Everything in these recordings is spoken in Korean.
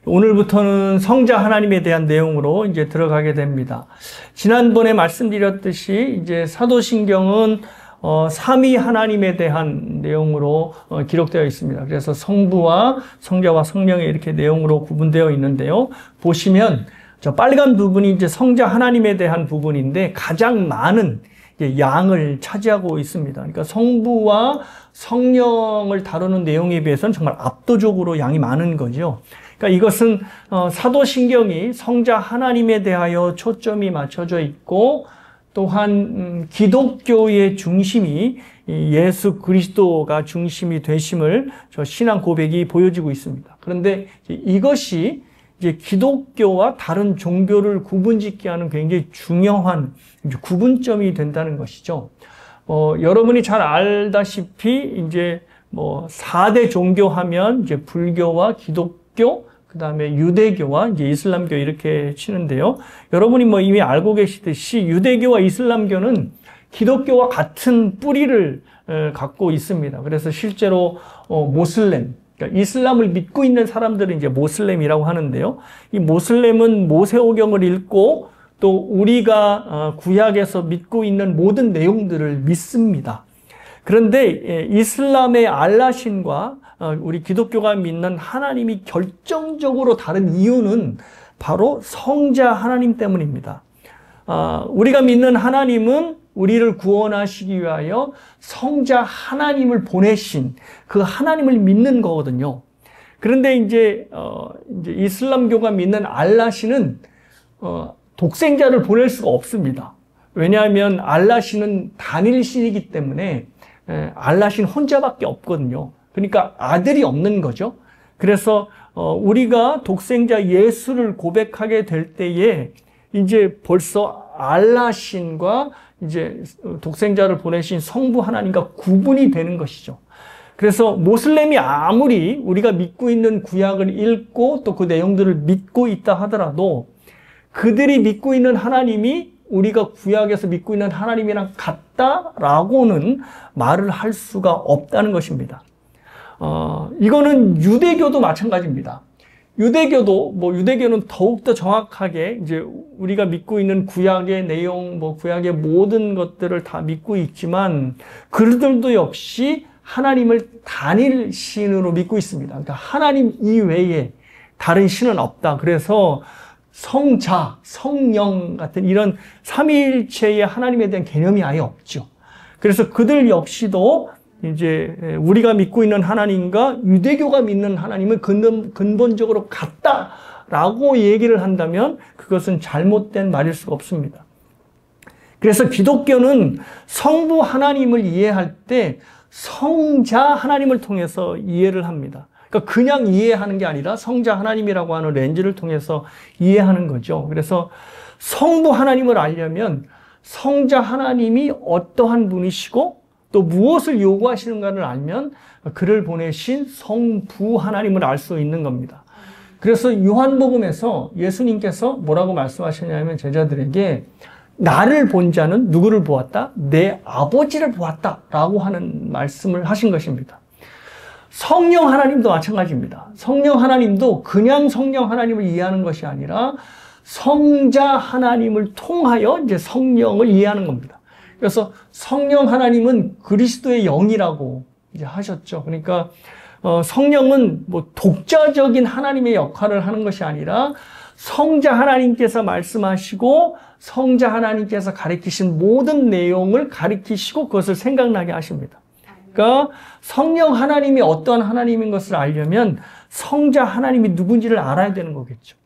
오늘부터는 성자 하나님에 대한 내용으로 이제 들어가게 됩니다. 지난번에 말씀드렸듯이 이제 사도신경은 삼위 하나님에 대한 내용으로 기록되어 있습니다. 그래서 성부와 성자와 성령의 이렇게 내용으로 구분되어 있는데요. 보시면 저 빨간 부분이 이제 성자 하나님에 대한 부분인데 가장 많은 양을 차지하고 있습니다. 그러니까 성부와 성령을 다루는 내용에 비해서는 정말 압도적으로 양이 많은 거죠. 그러니까 이것은 사도신경이 성자 하나님에 대하여 초점이 맞춰져 있고, 또한 기독교의 중심이 예수 그리스도가 중심이 되심을 저 신앙 고백이 보여지고 있습니다. 그런데 이것이 이제 기독교와 다른 종교를 구분짓게 하는 굉장히 중요한 구분점이 된다는 것이죠. 여러분이 잘 알다시피 이제 4대 종교 하면 이제 불교와 기독교, 그 다음에 유대교와 이제 이슬람교 이렇게 치는데요. 여러분이 이미 알고 계시듯이 유대교와 이슬람교는 기독교와 같은 뿌리를 갖고 있습니다. 그래서 실제로 모슬렘, 그러니까 이슬람을 믿고 있는 사람들은 이제 모슬렘이라고 하는데요. 이 모슬렘은 모세오경을 읽고 또 우리가 구약에서 믿고 있는 모든 내용들을 믿습니다. 그런데 이슬람의 알라신과 우리 기독교가 믿는 하나님이 결정적으로 다른 이유는 바로 성자 하나님 때문입니다. 우리가 믿는 하나님은 우리를 구원하시기 위하여 성자 하나님을 보내신 그 하나님을 믿는 거거든요. 그런데 이제 이슬람교가 믿는 알라신은 독생자를 보낼 수가 없습니다. 왜냐하면 알라신은 단일신이기 때문에 알라신 혼자밖에 없거든요. 그러니까 아들이 없는 거죠. 그래서 우리가 독생자 예수를 고백하게 될 때에 이제 벌써 알라신과 이제 독생자를 보내신 성부 하나님과 구분이 되는 것이죠. 그래서 모슬렘이 아무리 우리가 믿고 있는 구약을 읽고 또 그 내용들을 믿고 있다 하더라도 그들이 믿고 있는 하나님이 우리가 구약에서 믿고 있는 하나님이랑 같다라고는 말을 할 수가 없다는 것입니다. 이거는 유대교도 마찬가지입니다. 유대교는 더욱더 정확하게 이제 우리가 믿고 있는 구약의 내용, 구약의 모든 것들을 다 믿고 있지만 그들도 역시 하나님을 단일신으로 믿고 있습니다. 그러니까 하나님 이외에 다른 신은 없다. 그래서 성자, 성령 같은 이런 삼위일체의 하나님에 대한 개념이 아예 없죠. 그래서 그들 역시도 이제 우리가 믿고 있는 하나님과 유대교가 믿는 하나님은 근본적으로 같다라고 얘기를 한다면 그것은 잘못된 말일 수가 없습니다. 그래서 기독교는 성부 하나님을 이해할 때 성자 하나님을 통해서 이해를 합니다. 그러니까 그냥 이해하는 게 아니라 성자 하나님이라고 하는 렌즈를 통해서 이해하는 거죠. 그래서 성부 하나님을 알려면 성자 하나님이 어떠한 분이시고 또 무엇을 요구하시는가를 알면 그를 보내신 성부 하나님을 알 수 있는 겁니다. 그래서 요한복음에서 예수님께서 뭐라고 말씀하셨냐면 제자들에게 나를 본 자는 누구를 보았다? 내 아버지를 보았다 라고 하는 말씀을 하신 것입니다. 성령 하나님도 마찬가지입니다. 성령 하나님도 그냥 성령 하나님을 이해하는 것이 아니라 성자 하나님을 통하여 이제 성령을 이해하는 겁니다. 그래서 성령 하나님은 그리스도의 영이라고 이제 하셨죠. 그러니까 성령은 독자적인 하나님의 역할을 하는 것이 아니라 성자 하나님께서 말씀하시고 성자 하나님께서 가르치신 모든 내용을 가르치시고 그것을 생각나게 하십니다. 그러니까 성령 하나님이 어떠한 하나님인 것을 알려면 성자 하나님이 누군지를 알아야 되는 거겠죠.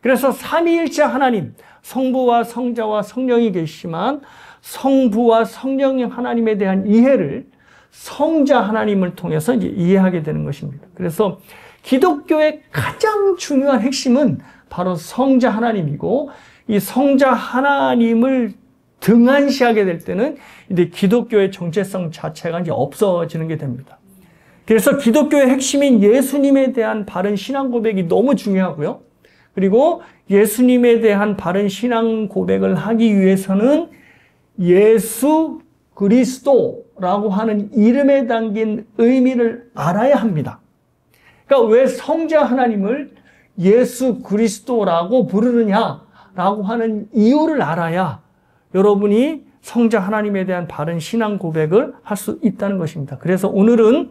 그래서 삼위일체 하나님, 성부와 성자와 성령이 계시지만 성부와 성령의 하나님에 대한 이해를 성자 하나님을 통해서 이제 이해하게 되는 것입니다. 그래서 기독교의 가장 중요한 핵심은 바로 성자 하나님이고 이 성자 하나님을 등한시하게 될 때는 이제 기독교의 정체성 자체가 이제 없어지는 게 됩니다. 그래서 기독교의 핵심인 예수님에 대한 바른 신앙 고백이 너무 중요하고요. 그리고 예수님에 대한 바른 신앙 고백을 하기 위해서는 예수 그리스도라고 하는 이름에 담긴 의미를 알아야 합니다. 그러니까 왜 성자 하나님을 예수 그리스도라고 부르느냐라고 하는 이유를 알아야 여러분이 성자 하나님에 대한 바른 신앙 고백을 할 수 있다는 것입니다. 그래서 오늘은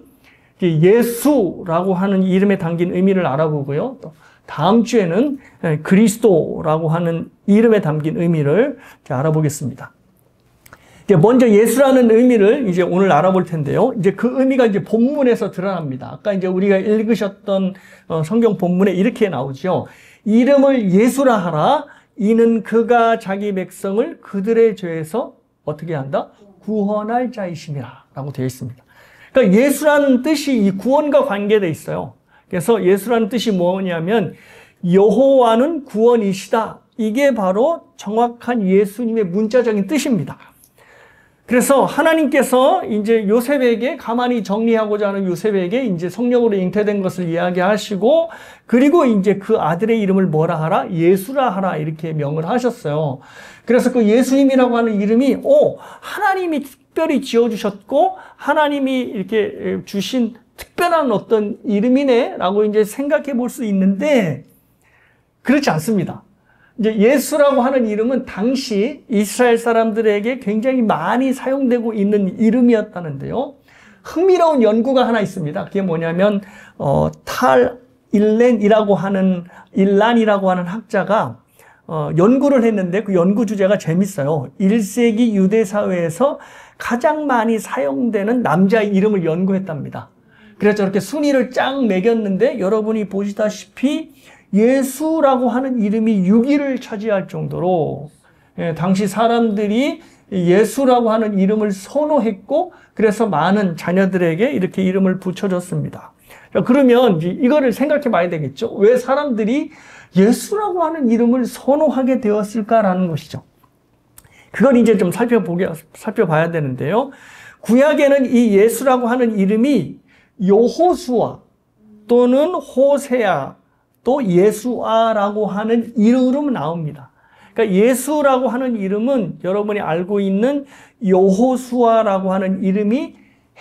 예수라고 하는 이름에 담긴 의미를 알아보고요. 또 다음 주에는 그리스도라고 하는 이름에 담긴 의미를 알아보겠습니다. 먼저 예수라는 의미를 이제 오늘 알아볼 텐데요. 이제 그 의미가 이제 본문에서 드러납니다. 아까 이제 우리가 읽으셨던 성경 본문에 이렇게 나오죠. 이름을 예수라 하라. 이는 그가 자기 백성을 그들의 죄에서 어떻게 한다? 구원할 자이심이라 라고 되어 있습니다. 그러니까 예수라는 뜻이 이 구원과 관계되어 있어요. 그래서 예수라는 뜻이 뭐냐면 여호와는 구원이시다. 이게 바로 정확한 예수님의 문자적인 뜻입니다. 그래서 하나님께서 이제 요셉에게 가만히 정리하고자 하는 요셉에게 이제 성령으로 잉태된 것을 이야기하시고 그리고 이제 그 아들의 이름을 뭐라 하라? 예수라 하라 이렇게 명을 하셨어요. 그래서 그 예수님이라고 하는 이름이 하나님이 특별히 지어주셨고 하나님이 이렇게 주신 특별한 어떤 이름이네 라고 이제 생각해 볼 수 있는데 그렇지 않습니다. 이제 예수라고 하는 이름은 당시 이스라엘 사람들에게 굉장히 많이 사용되고 있는 이름이었다는데요. 흥미로운 연구가 하나 있습니다. 그게 뭐냐면 일란이라고 하는 학자가 연구를 했는데 그 연구 주제가 재밌어요. 1세기 유대 사회에서 가장 많이 사용되는 남자의 이름을 연구했답니다. 그래서 저렇게 순위를 쫙 매겼는데 여러분이 보시다시피 예수라고 하는 이름이 6위를 차지할 정도로 당시 사람들이 예수라고 하는 이름을 선호했고 그래서 많은 자녀들에게 이렇게 이름을 붙여줬습니다. 그러면 이거를 생각해 봐야 되겠죠. 왜 사람들이 예수라고 하는 이름을 선호하게 되었을까라는 것이죠. 그걸 이제 좀 살펴봐야 되는데요. 구약에는 이 예수라고 하는 이름이 여호수아 또는 호세아 또 예수아라고 하는 이름으로 나옵니다. 그러니까 예수라고 하는 이름은 여러분이 알고 있는 여호수아라고 하는 이름이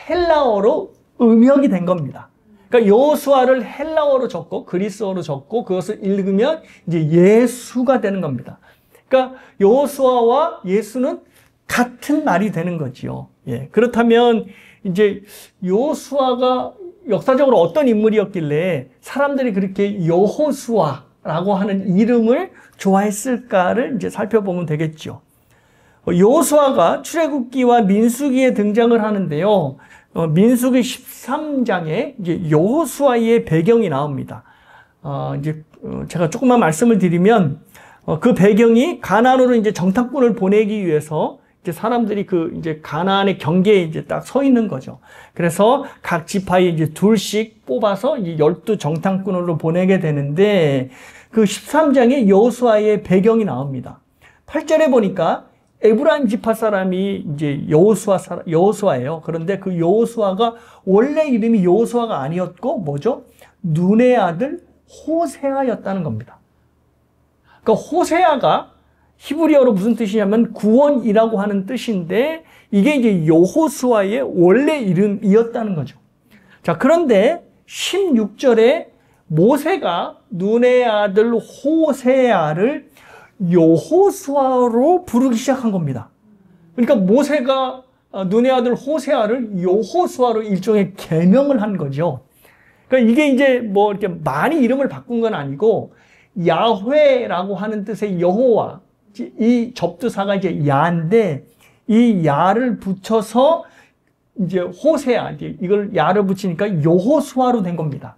헬라어로 음역이 된 겁니다. 그러니까 여호수아를 헬라어로 적고 그리스어로 적고 그것을 읽으면 이제 예수가 되는 겁니다. 그러니까 여호수아와 예수는 같은 말이 되는 거지요. 예. 그렇다면 이제 여호수아가 역사적으로 어떤 인물이었길래 사람들이 그렇게 여호수아라고 하는 이름을 좋아했을까를 이제 살펴보면 되겠죠. 여호수아가 출애굽기와 민수기에 등장을 하는데요. 민수기 13장에 이제 여호수아의 배경이 나옵니다. 제가 조금만 말씀을 드리면 그 배경이 가나안으로 이제 정탐꾼을 보내기 위해서 이제 사람들이 이제 가나안의 경계에 이제 딱 서 있는 거죠. 그래서 각 지파에 이제 둘씩 뽑아서 이제 12 정탐꾼으로 보내게 되는데 그 13장에 여호수아의 배경이 나옵니다. 8절에 보니까 에브라임 지파 사람이 이제 여호수아예요. 그런데 그 여호수아가 원래 이름이 여호수아가 아니었고 뭐죠? 눈의 아들 호세아였다는 겁니다. 그러니까 호세아가 히브리어로 무슨 뜻이냐면 구원이라고 하는 뜻인데 이게 이제 여호수아의 원래 이름이었다는 거죠. 자, 그런데 16절에 모세가 눈의 아들 호세아를 여호수아로 부르기 시작한 겁니다. 그러니까 모세가 눈의 아들 호세아를 여호수아로 일종의 계명을 한 거죠. 그러니까 이게 이제 뭐 이렇게 많이 이름을 바꾼 건 아니고 야훼라고 하는 뜻의 여호와 이 접두사가 이제 야인데 이 야를 붙여서 이제 호세아 이걸 야를 붙이니까 여호수아로 된 겁니다.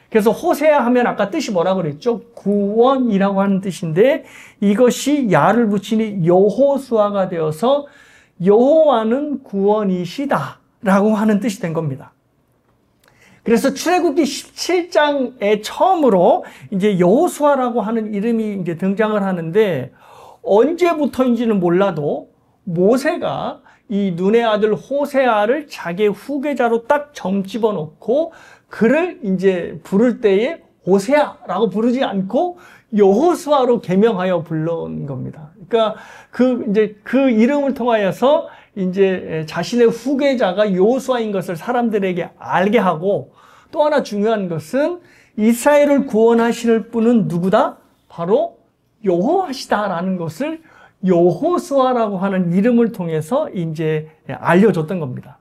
그래서 호세아 하면 아까 뜻이 뭐라고 그랬죠? 구원이라고 하는 뜻인데 이것이 야를 붙이니 여호수아가 되어서 여호와는 구원이시다 라고 하는 뜻이 된 겁니다. 그래서 출애굽기 17장에 처음으로 이제 여호수아라고 하는 이름이 이제 등장을 하는데 언제부터인지는 몰라도 모세가 이 눈의 아들 호세아를 자기의 후계자로 딱 점 집어 놓고 그를 이제 부를 때에 호세아라고 부르지 않고 여호수아로 계명하여 불러온 겁니다. 그러니까 그 이름을 통하여서 이제 자신의 후계자가 여호수아인 것을 사람들에게 알게 하고 또 하나 중요한 것은 이스라엘을 구원하실 분은 누구다? 바로 여호와시다라는 것을 여호수아라고 하는 이름을 통해서 이제 알려줬던 겁니다.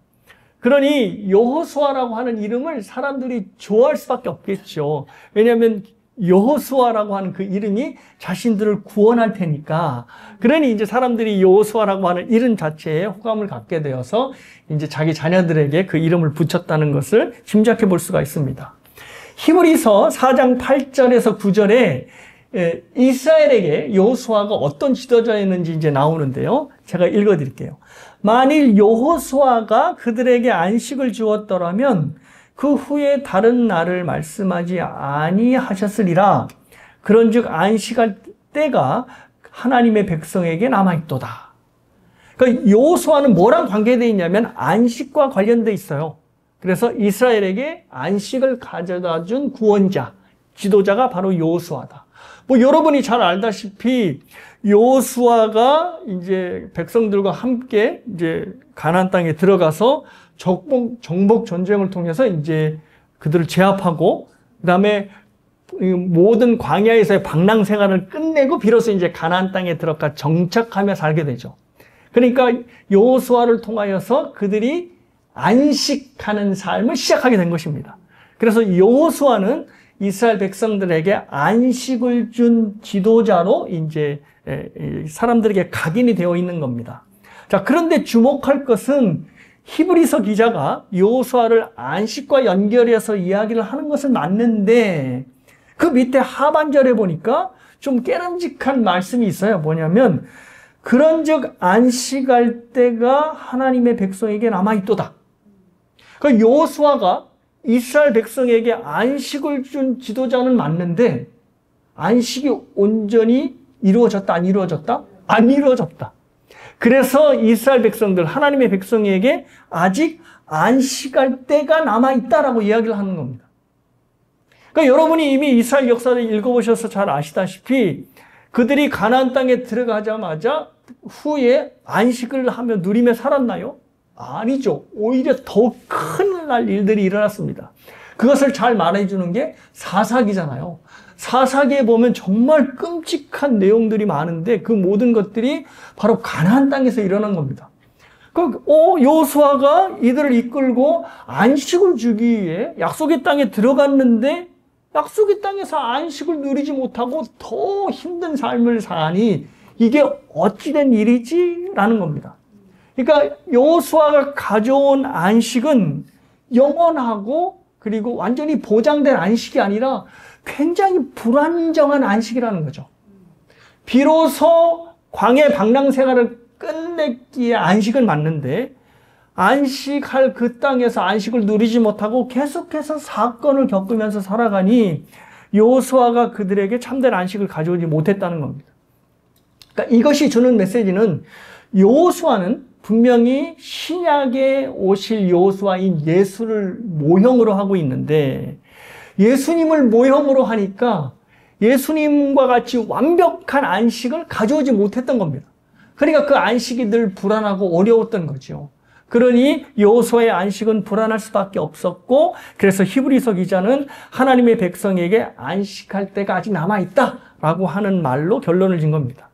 그러니 여호수아라고 하는 이름을 사람들이 좋아할 수밖에 없겠죠. 왜냐하면 여호수아라고 하는 그 이름이 자신들을 구원할 테니까. 그러니 이제 사람들이 여호수아라고 하는 이름 자체에 호감을 갖게 되어서 이제 자기 자녀들에게 그 이름을 붙였다는 것을 짐작해 볼 수가 있습니다. 히브리서 4장 8절에서 9절에 이스라엘에게 여호수아가 어떤 지도자였는지 이제 나오는데요. 제가 읽어 드릴게요. 만일 여호수아가 그들에게 안식을 주었더라면 그 후에 다른 날을 말씀하지 아니하셨으리라. 그런즉 안식할 때가 하나님의 백성에게 남아있도다. 그러니까 여호수아는 뭐랑 관계되어 있냐면 안식과 관련되어 있어요. 그래서 이스라엘에게 안식을 가져다 준 구원자, 지도자가 바로 여호수아다. 뭐 여러분이 잘 알다시피 여호수아가 이제 백성들과 함께 이제 가나안 땅에 들어가서 정복 전쟁을 통해서 이제 그들을 제압하고 그다음에 모든 광야에서의 방랑 생활을 끝내고 비로소 이제 가나안 땅에 들어가 정착하며 살게 되죠. 그러니까 여호수아를 통하여서 그들이 안식하는 삶을 시작하게 된 것입니다. 그래서 여호수아는 이스라엘 백성들에게 안식을 준 지도자로 이제 사람들에게 각인이 되어 있는 겁니다. 자, 그런데 주목할 것은 히브리서 기자가 여호수아를 안식과 연결해서 이야기를 하는 것은 맞는데 그 밑에 하반절에 보니까 좀 깨름직한 말씀이 있어요. 뭐냐면 그런즉 안식할 때가 하나님의 백성에게 남아있도다. 그러니까 여호수아가 이스라엘 백성에게 안식을 준 지도자는 맞는데 안식이 온전히 이루어졌다, 안 이루어졌다? 안 이루어졌다. 그래서 이스라엘 백성들, 하나님의 백성에게 아직 안식할 때가 남아있다라고 이야기를 하는 겁니다. 그러니까 여러분이 이미 이스라엘 역사를 읽어보셔서 잘 아시다시피 그들이 가나안 땅에 들어가자마자 후에 안식을 하며 누리며 살았나요? 아니죠. 오히려 더 큰일 날 일들이 일어났습니다. 그것을 잘 말해주는 게 사사기잖아요. 사사기에 보면 정말 끔찍한 내용들이 많은데 그 모든 것들이 바로 가나안 땅에서 일어난 겁니다. 여호수아가 이들을 이끌고 안식을 주기 위해 약속의 땅에 들어갔는데 약속의 땅에서 안식을 누리지 못하고 더 힘든 삶을 사니 이게 어찌된 일이지? 라는 겁니다. 그러니까 여호수아가 가져온 안식은 영원하고 그리고 완전히 보장된 안식이 아니라 굉장히 불안정한 안식이라는 거죠. 비로소 광야 방랑 생활을 끝냈기에 안식은 맞는데 안식할 그 땅에서 안식을 누리지 못하고 계속해서 사건을 겪으면서 살아가니 여호수아가 그들에게 참된 안식을 가져오지 못했다는 겁니다. 그러니까 이것이 주는 메시지는 여호수아는 분명히 신약에 오실 여호수아인 예수를 모형으로 하고 있는데 예수님을 모형으로 하니까 예수님과 같이 완벽한 안식을 가져오지 못했던 겁니다. 그러니까 그 안식이 늘 불안하고 어려웠던 거죠. 그러니 여호수아의 안식은 불안할 수밖에 없었고 그래서 히브리서 기자는 하나님의 백성에게 안식할 때가 아직 남아있다라고 하는 말로 결론을 진 겁니다.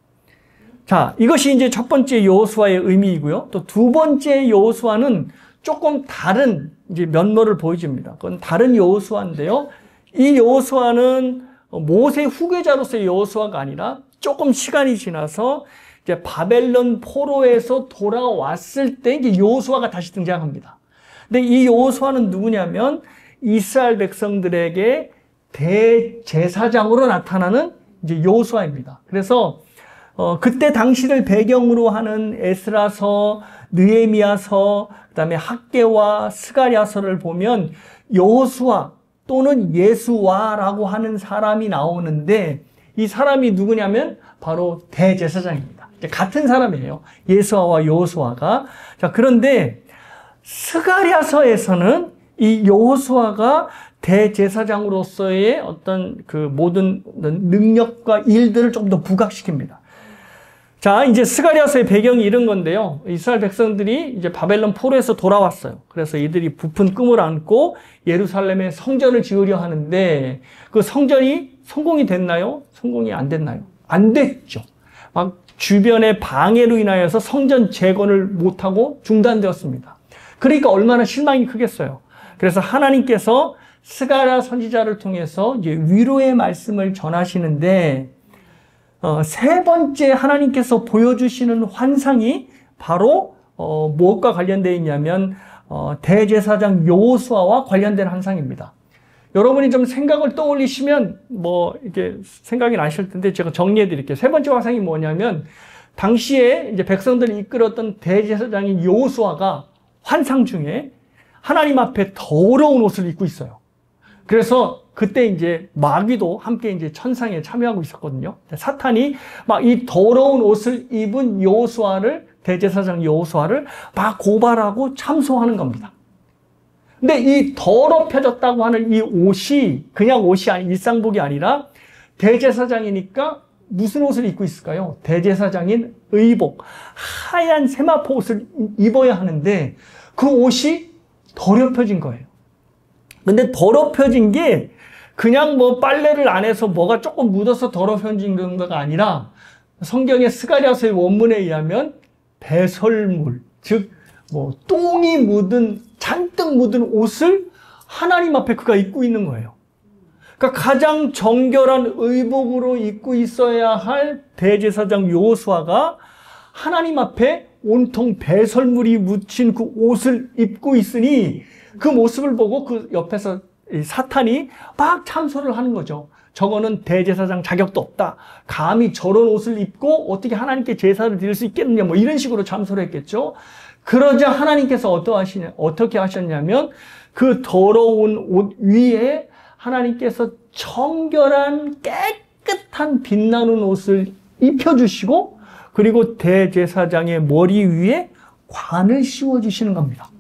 자, 이것이 이제 첫 번째 여호수아의 의미이고요. 또 두 번째 여호수아는 조금 다른 이제 면모를 보여줍니다. 그건 다른 여호수아인데요. 이 여호수아는 모세 후계자로서의 여호수아가 아니라 조금 시간이 지나서 이제 바벨론 포로에서 돌아왔을 때 이제 여호수아가 다시 등장합니다. 근데 이 여호수아는 누구냐면 이스라엘 백성들에게 대제사장으로 나타나는 이제 여호수아입니다. 그래서 그때 당시를 배경으로 하는 에스라서, 느헤미야서, 그다음에 학개와 스가랴서를 보면 여호수아 또는 예수와라고 하는 사람이 나오는데 이 사람이 누구냐면 바로 대제사장입니다. 같은 사람이에요. 예수아와 여호수아가. 자, 그런데 스가랴서에서는 이 여호수아가 대제사장으로서의 어떤 그 모든 능력과 일들을 좀 더 부각시킵니다. 자, 이제 스가랴서의 배경이 이런 건데요. 이스라엘 백성들이 이제 바벨론 포로에서 돌아왔어요. 그래서 이들이 부푼 꿈을 안고 예루살렘에 성전을 지으려 하는데 그 성전이 성공이 됐나요? 성공이 안 됐나요? 안 됐죠. 막 주변의 방해로 인하여서 성전 재건을 못하고 중단되었습니다. 그러니까 얼마나 실망이 크겠어요. 그래서 하나님께서 스가랴 선지자를 통해서 이제 위로의 말씀을 전하시는데 세 번째 하나님께서 보여주시는 환상이 바로 무엇과 관련되어 있냐면 대제사장 여호수아와 관련된 환상입니다. 여러분이 좀 생각을 떠올리시면 뭐 이렇게 생각이 나실 텐데 제가 정리해 드릴게요. 세 번째 환상이 뭐냐면 당시에 이제 백성들을 이끌었던 대제사장인 여호수아가 환상 중에 하나님 앞에 더러운 옷을 입고 있어요. 그래서 그때 이제 마귀도 함께 이제 천상에 참여하고 있었거든요. 사탄이 막 이 더러운 옷을 입은 여호수아를, 대제사장 여호수아를 막 고발하고 참소하는 겁니다. 근데 이 더럽혀졌다고 하는 이 옷이 그냥 옷이 일상복이 아니라 대제사장이니까 무슨 옷을 입고 있을까요? 대제사장인 의복, 하얀 세마포 옷을 입어야 하는데 그 옷이 더럽혀진 거예요. 근데 더럽혀진 게 그냥 뭐 빨래를 안 해서 뭐가 조금 묻어서 더럽혀진 정도가 아니라 성경의 스가랴서의 원문에 의하면 배설물, 즉 뭐 똥이 묻은 잔뜩 묻은 옷을 하나님 앞에 그가 입고 있는 거예요. 그러니까 가장 정결한 의복으로 입고 있어야 할 대제사장 여호수아가 하나님 앞에 온통 배설물이 묻힌 그 옷을 입고 있으니 그 모습을 보고 그 옆에서 사탄이 막 참소를 하는 거죠. 저거는 대제사장 자격도 없다. 감히 저런 옷을 입고 어떻게 하나님께 제사를 드릴 수 있겠느냐. 뭐 이런 식으로 참소를 했겠죠. 그러자 하나님께서 어떻게 하셨냐면 그 더러운 옷 위에 하나님께서 정결한 깨끗한 빛나는 옷을 입혀주시고 그리고 대제사장의 머리 위에 관을 씌워주시는 겁니다.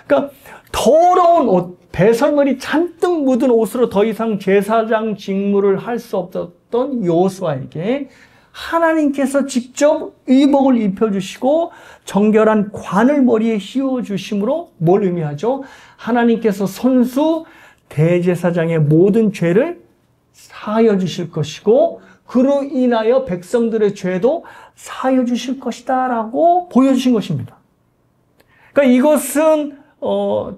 그러니까 더러운 옷, 배설물이 잔뜩 묻은 옷으로 더 이상 제사장 직무를 할 수 없었던 여호수아에게 하나님께서 직접 의복을 입혀주시고 정결한 관을 머리에 씌워주심으로 뭘 의미하죠? 하나님께서 손수 대제사장의 모든 죄를 사하여 주실 것이고 그로 인하여 백성들의 죄도 사하여 주실 것이다 라고 보여주신 것입니다. 그러니까 이것은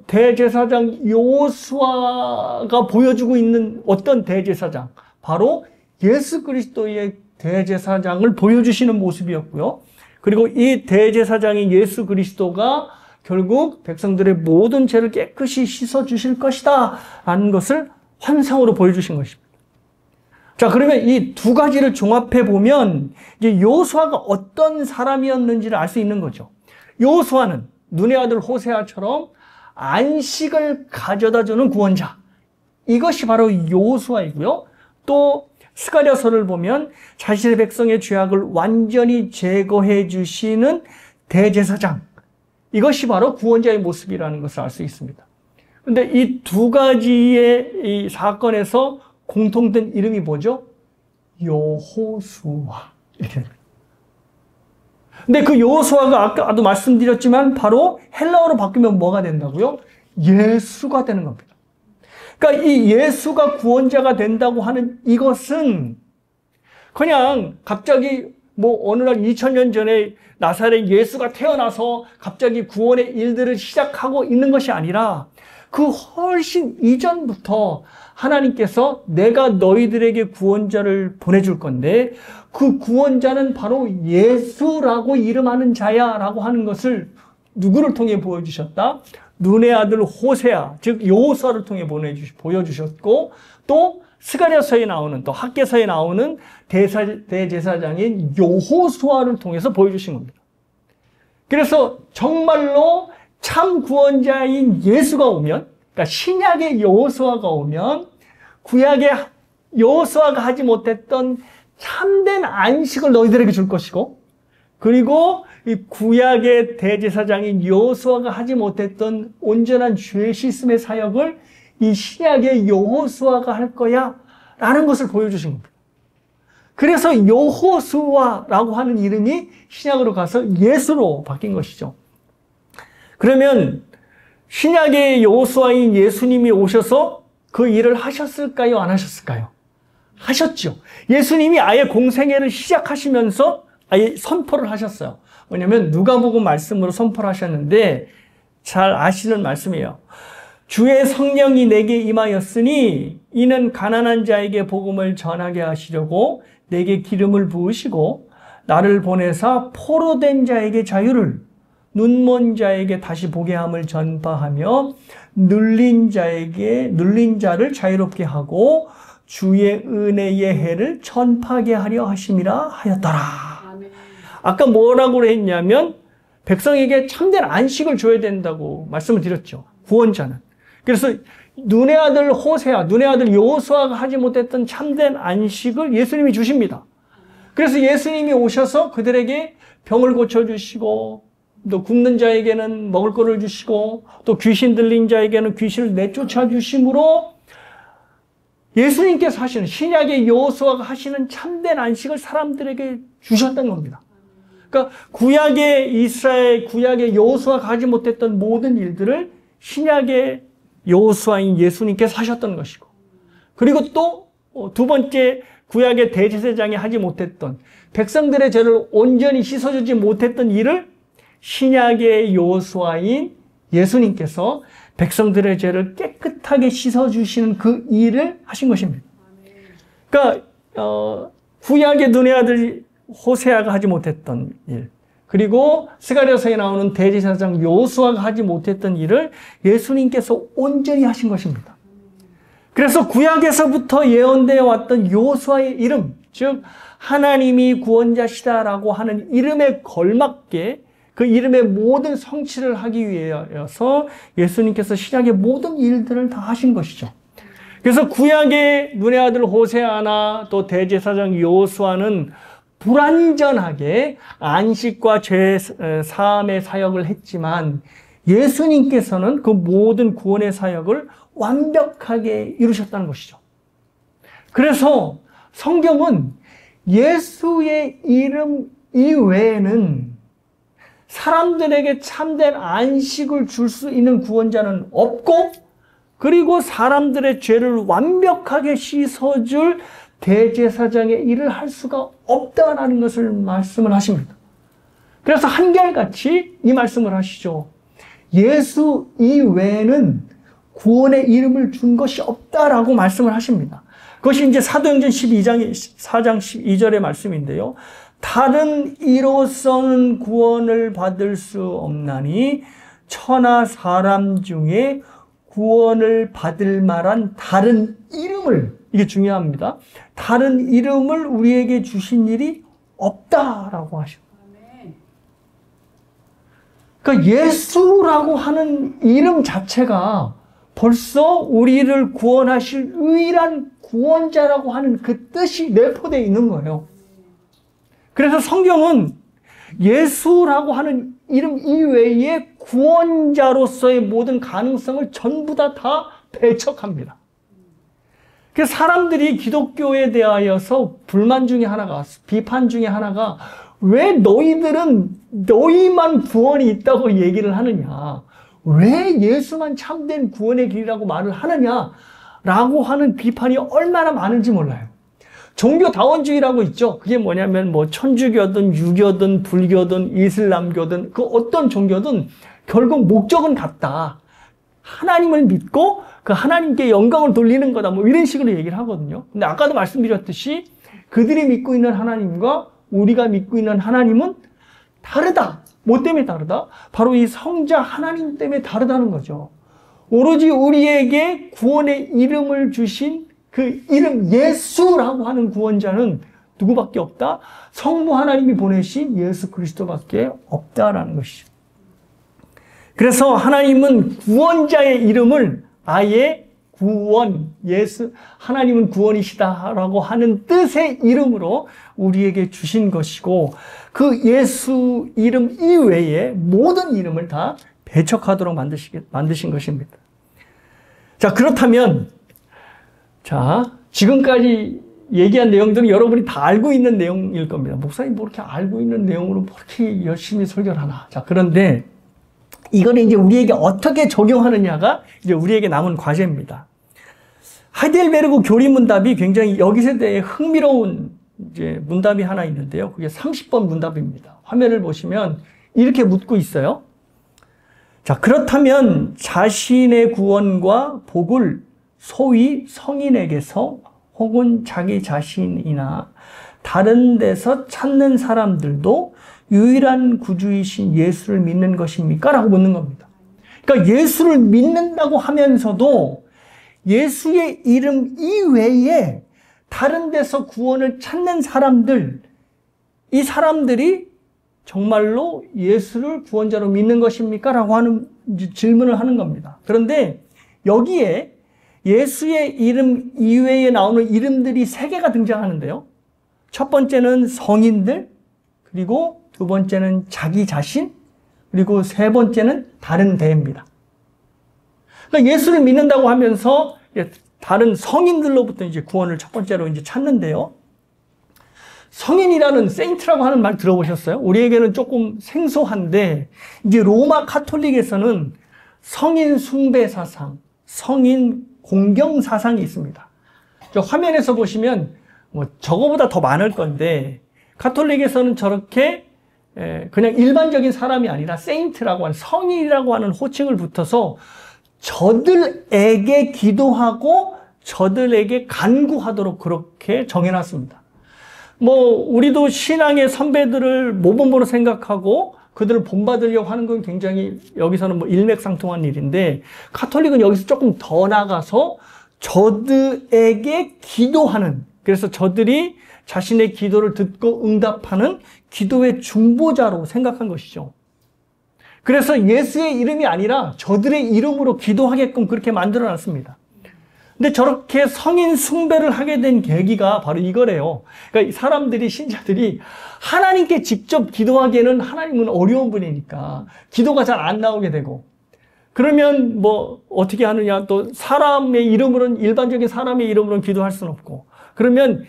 대제사장 여호수아가 보여주고 있는 어떤 대제사장, 바로 예수 그리스도의 대제사장을 보여주시는 모습이었고요. 그리고 이 대제사장인 예수 그리스도가 결국 백성들의 모든 죄를 깨끗이 씻어주실 것이다 라는 것을 환상으로 보여주신 것입니다. 자, 그러면 이 두 가지를 종합해 보면 이제 여호수아가 어떤 사람이었는지를 알 수 있는 거죠. 여호수아는 눈의 아들 호세아처럼 안식을 가져다주는 구원자. 이것이 바로 여호수아이고요. 또 스가랴서를 보면 자신의 백성의 죄악을 완전히 제거해 주시는 대제사장. 이것이 바로 구원자의 모습이라는 것을 알 수 있습니다. 그런데 이 두 가지의 이 사건에서 공통된 이름이 뭐죠? 여호수아. 이렇게 됩니다. 근데 그 여호수아가 아까도 말씀드렸지만 바로 헬라어로 바뀌면 뭐가 된다고요? 예수가 되는 겁니다. 그러니까 이 예수가 구원자가 된다고 하는 이것은 그냥 갑자기 뭐 어느 날 2000년 전에 나사렛 예수가 태어나서 갑자기 구원의 일들을 시작하고 있는 것이 아니라 그 훨씬 이전부터 하나님께서 내가 너희들에게 구원자를 보내줄 건데 그 구원자는 바로 예수라고 이름하는 자야라고 하는 것을 누구를 통해 보여주셨다? 눈의 아들 호세아, 즉 여호수아를 통해 보여주셨고 또 스가랴서에 나오는 또 학개서에 나오는 대제사장인 여호수아를 통해서 보여주신 겁니다. 그래서 정말로 참 구원자인 예수가 오면, 그러니까 신약의 여호수아가 오면 구약의 여호수아가 하지 못했던 참된 안식을 너희들에게 줄 것이고, 그리고 이 구약의 대제사장인 여호수아가 하지 못했던 온전한 죄 씻음의 사역을 이 신약의 여호수아가 할 거야 라는 것을 보여주신 겁니다. 그래서 여호수아라고 하는 이름이 신약으로 가서 예수로 바뀐 것이죠. 그러면 신약의 여호수아인 예수님이 오셔서 그 일을 하셨을까요? 안 하셨을까요? 하셨죠. 예수님이 아예 공생애를 시작하시면서 아예 선포를 하셨어요. 왜냐하면 누가복음 말씀으로 선포를 하셨는데 잘 아시는 말씀이에요. 주의 성령이 내게 임하였으니 이는 가난한 자에게 복음을 전하게 하시려고 내게 기름을 부으시고 나를 보내사 포로된 자에게 자유를, 눈먼 자에게 다시 보게 함을 전파하며 눌린 자를 자유롭게 하고 주의 은혜의 해를 전파하게 하려 하심이라 하였더라. 아까 뭐라고 했냐면 백성에게 참된 안식을 줘야 된다고 말씀을 드렸죠. 구원자는. 그래서 눈의 아들 호세아, 눈의 아들 여호수아가 하지 못했던 참된 안식을 예수님이 주십니다. 그래서 예수님이 오셔서 그들에게 병을 고쳐주시고 또 굶는 자에게는 먹을 것을 주시고 또 귀신 들린 자에게는 귀신을 내쫓아 주심으로 예수님께서 하시는 신약의 여호수아가 하시는 참된 안식을 사람들에게 주셨던 겁니다. 그러니까 구약의 이스라엘, 구약의 여호수아가 하지 못했던 모든 일들을 신약의 여호수아인 예수님께서 하셨던 것이고, 그리고 또 두 번째 구약의 대제사장이 하지 못했던, 백성들의 죄를 온전히 씻어주지 못했던 일을 신약의 여호수아인 예수님께서 백성들의 죄를 깨끗하게 씻어주시는 그 일을 하신 것입니다. 그러니까 구약의 눈의 아들 호세아가 하지 못했던 일, 그리고 스가랴서에 나오는 대제사장 여호수아가 하지 못했던 일을 예수님께서 온전히 하신 것입니다. 그래서 구약에서부터 예언되어 왔던 여호수아의 이름, 즉 하나님이 구원자시다라고 하는 이름에 걸맞게 그 이름의 모든 성취를 하기 위해서 예수님께서 신약의 모든 일들을 다 하신 것이죠. 그래서 구약의 눈의 아들 호세아나 또 대제사장 여호수아는 불완전하게 안식과 죄 사함의 사역을 했지만 예수님께서는 그 모든 구원의 사역을 완벽하게 이루셨다는 것이죠. 그래서 성경은 예수의 이름 이외에는 사람들에게 참된 안식을 줄 수 있는 구원자는 없고, 그리고 사람들의 죄를 완벽하게 씻어줄 대제사장의 일을 할 수가 없다라는 것을 말씀을 하십니다. 그래서 한결같이 이 말씀을 하시죠. 예수 이외에는 구원의 이름을 준 것이 없다라고 말씀을 하십니다. 그것이 이제 사도행전 4장 12절의 말씀인데요. 다른 이로서는 구원을 받을 수 없나니 천하 사람 중에 구원을 받을 만한 다른 이름을, 이게 중요합니다. 다른 이름을 우리에게 주신 일이 없다라고 하셔. 그러니까 예수라고 하는 이름 자체가 벌써 우리를 구원하실 유일한 구원자라고 하는 그 뜻이 내포되어 있는 거예요. 그래서 성경은 예수라고 하는 이름 이외에 구원자로서의 모든 가능성을 전부 다 배척합니다. 그래서 사람들이 기독교에 대하여서 불만 중에 하나가, 비판 중에 하나가, 왜 너희만 구원이 있다고 얘기를 하느냐? 왜 예수만 참된 구원의 길이라고 말을 하느냐라고 하는 비판이 얼마나 많은지 몰라요. 종교다원주의라고 있죠. 그게 뭐냐면 천주교든 유교든 불교든 이슬람교든 그 어떤 종교든 결국 목적은 같다. 하나님을 믿고 그 하나님께 영광을 돌리는 거다. 이런 식으로 얘기를 하거든요. 근데 아까도 말씀드렸듯이 그들이 믿고 있는 하나님과 우리가 믿고 있는 하나님은 다르다. 뭐 때문에 다르다? 바로 이 성자 하나님 때문에 다르다는 거죠. 오로지 우리에게 구원의 이름을 주신 그 이름 예수라고 하는 구원자는 누구밖에 없다? 성부 하나님이 보내신 예수 그리스도밖에 없다라는 것이죠. 그래서 하나님은 구원자의 이름을 아예 구원, 예수, 하나님은 구원이시다라고 하는 뜻의 이름으로 우리에게 주신 것이고, 그 예수 이름 이외에 모든 이름을 다 배척하도록 만드신 것입니다. 자, 그렇다면, 지금까지 얘기한 내용들은 여러분이 다 알고 있는 내용일 겁니다. 목사님 뭐 이렇게 알고 있는 내용으로 뭐 이렇게 열심히 설교를 하나. 자, 그런데 이거는 이제 우리에게 어떻게 적용하느냐가 이제 우리에게 남은 과제입니다. 하이델베르그 교리 문답이 굉장히 여기 세대에 흥미로운 이제 문답이 하나 있는데요. 그게 30번 문답입니다. 화면을 보시면 이렇게 묻고 있어요. 자, 그렇다면 자신의 구원과 복을 소위 성인에게서 혹은 자기 자신이나 다른 데서 찾는 사람들도 유일한 구주이신 예수를 믿는 것입니까? 라고 묻는 겁니다. 그러니까 예수를 믿는다고 하면서도 예수의 이름 이외에 다른 데서 구원을 찾는 사람들, 이 사람들이 정말로 예수를 구원자로 믿는 것입니까? 라고 하는 질문을 하는 겁니다. 그런데 여기에 예수의 이름 이외에 나오는 이름들이 3개가 등장하는데요. 첫 번째는 성인들, 그리고 두 번째는 자기 자신, 그리고 세 번째는 다른 데입니다. 그러니까 예수를 믿는다고 하면서 다른 성인들로부터 이제 구원을 첫 번째로 이제 찾는데요. 성인이라는 세인트라고 하는 말 들어보셨어요? 우리에게는 조금 생소한데 이제 로마 카톨릭에서는 성인 숭배 사상, 성인 공경 사상이 있습니다. 저 화면에서 보시면 뭐 저거보다 더 많을 건데 카톨릭에서는 저렇게 그냥 일반적인 사람이 아니라 세인트라고 하는 성인이라고 하는 호칭을 붙어서 저들에게 기도하고 저들에게 간구하도록 그렇게 정해놨습니다. 뭐 우리도 신앙의 선배들을 모범으로 생각하고 그들을 본받으려고 하는 건 굉장히 여기서는 뭐 일맥상통한 일인데 카톨릭은 여기서 조금 더 나가서 저들에게 기도하는, 그래서 저들이 자신의 기도를 듣고 응답하는 기도의 중보자로 생각한 것이죠. 그래서 예수의 이름이 아니라 저들의 이름으로 기도하게끔 그렇게 만들어놨습니다. 근데 저렇게 성인 숭배를 하게 된 계기가 바로 이거래요. 그러니까 사람들이, 신자들이 하나님께 직접 기도하기에는 하나님은 어려운 분이니까 기도가 잘 안 나오게 되고, 그러면 뭐 어떻게 하느냐, 또 사람의 이름으로는, 일반적인 사람의 이름으로는 기도할 수는 없고, 그러면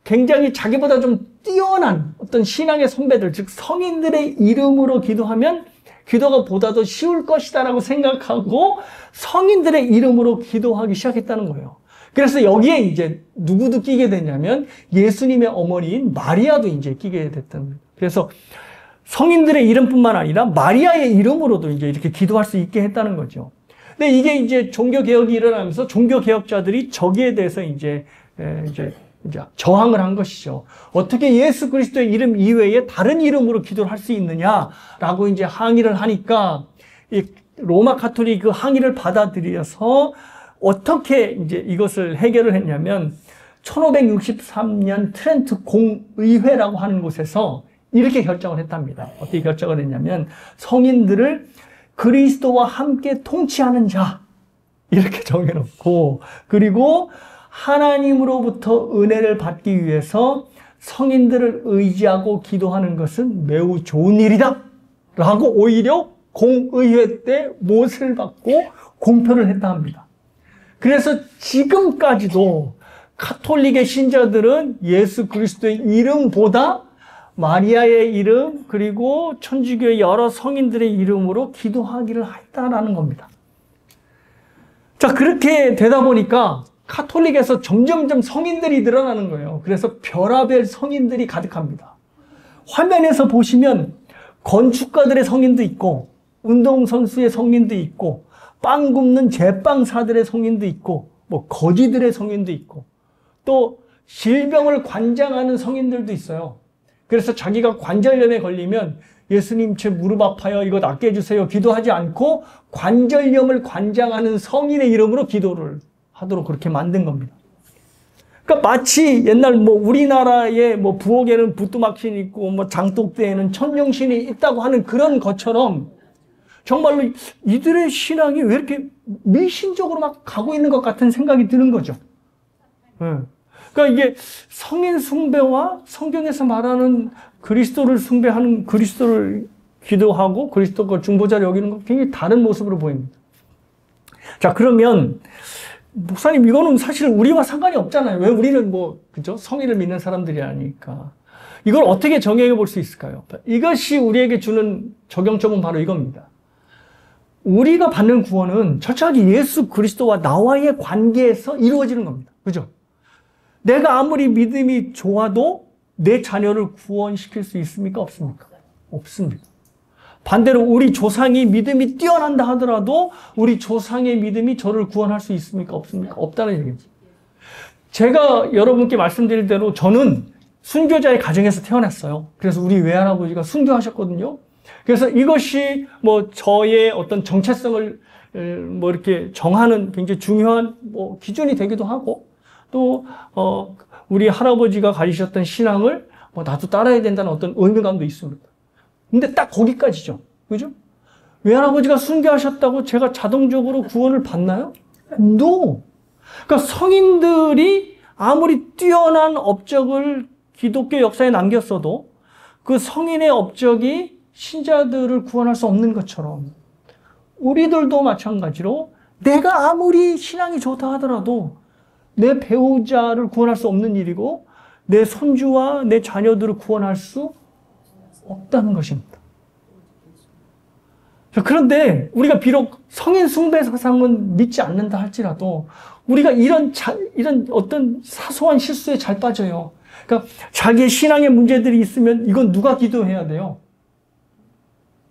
굉장히 자기보다 좀 뛰어난 어떤 신앙의 선배들, 즉 성인들의 이름으로 기도하면 기도가 보다 더 쉬울 것이다라고 생각하고 성인들의 이름으로 기도하기 시작했다는 거예요. 그래서 여기에 이제 누구도 끼게 됐냐면 예수님의 어머니인 마리아도 이제 끼게 됐다는 거예요. 그래서 성인들의 이름뿐만 아니라 마리아의 이름으로도 이제 이렇게 기도할 수 있게 했다는 거죠. 근데 이게 이제 종교개혁이 일어나면서 종교개혁자들이 저기에 대해서 이제 저항을 한 것이죠. 어떻게 예수 그리스도의 이름 이외에 다른 이름으로 기도를 할 수 있느냐라고 이제 항의를 하니까 이 로마 카톨릭 그 항의를 받아들여서 어떻게 이제 이것을 해결을 했냐면 1563년 트렌트 공의회라고 하는 곳에서 이렇게 결정을 했답니다. 어떻게 결정을 했냐면 성인들을 그리스도와 함께 통치하는 자 이렇게 정해놓고, 그리고 하나님으로부터 은혜를 받기 위해서 성인들을 의지하고 기도하는 것은 매우 좋은 일이다 라고 오히려 공의회 때 못을 받고 공표를 했다 합니다. 그래서 지금까지도 카톨릭의 신자들은 예수 그리스도의 이름보다 마리아의 이름, 그리고 천주교의 여러 성인들의 이름으로 기도하기를 했다라는 겁니다. 자, 그렇게 되다 보니까 카톨릭에서 점점점 성인들이 늘어나는 거예요. 그래서 별하별 성인들이 가득합니다. 화면에서 보시면 건축가들의 성인도 있고, 운동선수의 성인도 있고, 빵 굽는 제빵사들의 성인도 있고, 뭐 거지들의 성인도 있고, 또 질병을 관장하는 성인들도 있어요. 그래서 자기가 관절염에 걸리면 예수님 제 무릎 아파요, 이거 낫게 해주세요 기도하지 않고 관절염을 관장하는 성인의 이름으로 기도를 하도록 그렇게 만든 겁니다. 그러니까 마치 옛날 뭐 우리나라의 뭐 부엌에는 부뚜막신이 있고 뭐 장독대에는 천룡신이 있다고 하는 그런 것처럼 정말로 이들의 신앙이 왜 이렇게 미신적으로 막 가고 있는 것 같은 생각이 드는 거죠. 그러니까 이게 성인 숭배와 성경에서 말하는 그리스도를 숭배하는, 그리스도를 기도하고 그리스도가 중보자를 여기는 건 굉장히 다른 모습으로 보입니다. 자, 그러면 목사님, 이거는 사실 우리와 상관이 없잖아요. 왜 우리는 그죠? 성의를 믿는 사람들이 아니니까. 이걸 어떻게 정의해 볼 수 있을까요? 이것이 우리에게 주는 적용점은 바로 이겁니다. 우리가 받는 구원은 철저하게 예수 그리스도와 나와의 관계에서 이루어지는 겁니다. 그죠? 내가 아무리 믿음이 좋아도 내 자녀를 구원시킬 수 있습니까? 없습니까? 없습니다. 반대로 우리 조상이 믿음이 뛰어난다 하더라도 우리 조상의 믿음이 저를 구원할 수 있습니까? 없습니까? 없다는 얘기죠. 제가 여러분께 말씀드릴 대로 저는 순교자의 가정에서 태어났어요. 그래서 우리 외할아버지가 순교하셨거든요. 그래서 이것이 저의 어떤 정체성을 이렇게 정하는 굉장히 중요한 기준이 되기도 하고, 또 우리 할아버지가 가지셨던 신앙을 나도 따라야 된다는 어떤 의무감도 있습니다. 근데 딱 거기까지죠. 그죠? 외할아버지가 순교하셨다고 제가 자동적으로 구원을 받나요? No. 그러니까 성인들이 아무리 뛰어난 업적을 기독교 역사에 남겼어도 그 성인의 업적이 신자들을 구원할 수 없는 것처럼 우리들도 마찬가지로 내가 아무리 신앙이 좋다 하더라도 내 배우자를 구원할 수 없는 일이고 내 손주와 내 자녀들을 구원할 수 없다는 것입니다. 그런데 우리가 비록 성인 숭배 사상은 믿지 않는다 할지라도 우리가 이런 어떤 사소한 실수에 잘 빠져요. 그러니까 자기의 신앙의 문제들이 있으면 이건 누가 기도해야 돼요?